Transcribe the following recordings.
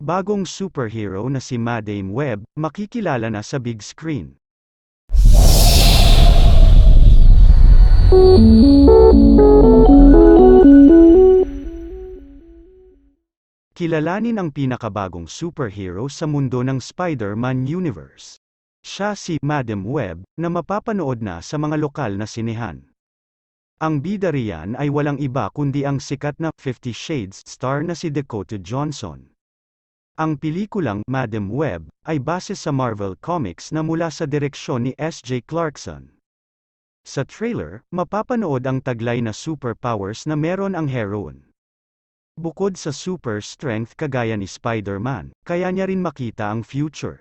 Bagong superhero na si Madame Web, makikilala na sa big screen. Kilalanin ang pinakabagong superhero sa mundo ng Spider-Man universe. Siya si Madame Web, na mapapanood na sa mga lokal na sinehan. Ang bida riyan ay walang iba kundi ang sikat na 50 Shades star na si Dakota Johnson. Ang pelikulang Madame Web ay base sa Marvel Comics na mula sa direksyon ni S.J. Clarkson. Sa trailer, mapapanood ang taglay na superpowers na meron ang heroine. Bukod sa super strength kagaya ni Spider-Man, kaya niya rin makita ang future.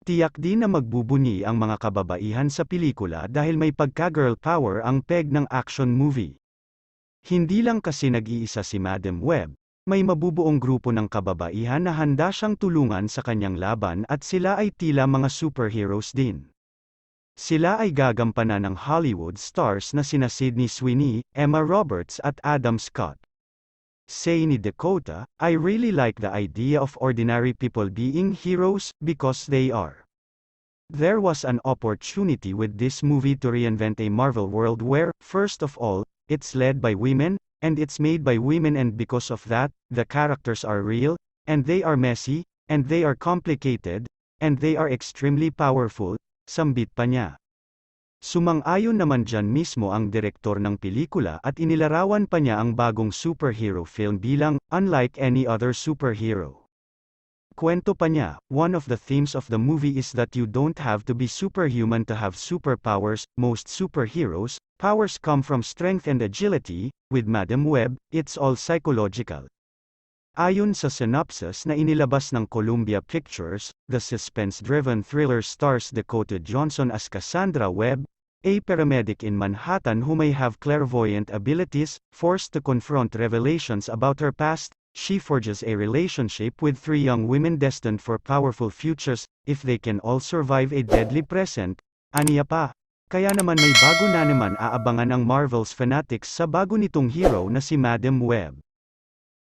Tiyak din na magbubuni ang mga kababaihan sa pelikula dahil may pagka-girl power ang peg ng action movie. Hindi lang kasi nag-iisa si Madame Web, may mabubuong grupo ng kababaihan na handa siyang tulungan sa kanyang laban at sila ay tila mga superheroes din. Sila ay gagampanan ng Hollywood stars na sina Sydney Sweeney, Emma Roberts at Adam Scott. Say ni Dakota, "I really like the idea of ordinary people being heroes, because they are. There was an opportunity with this movie to reinvent a Marvel world where, first of all, it's led by women, and it's made by women, and because of that, the characters are real, and they are messy, and they are complicated, and they are extremely powerful," sambit pa niya. Sumang-ayon naman dyan mismo ang direktor ng pelikula at inilarawan pa niya ang bagong superhero film bilang, unlike any other superhero. Kwento pa niya, one of the themes of the movie is that you don't have to be superhuman to have superpowers. Most superheroes' powers come from strength and agility. With Madame Web, it's all psychological. Ayon sa synopsis na inilabas ng Columbia Pictures, the suspense-driven thriller stars Dakota Johnson as Cassandra Webb, a paramedic in Manhattan who may have clairvoyant abilities. Forced to confront revelations about her past, she forges a relationship with three young women destined for powerful futures, if they can all survive a deadly present. Aniya pa. Kaya naman may bago na naman aabangan ang Marvel's fanatics sa bago nitong hero na si Madame Web.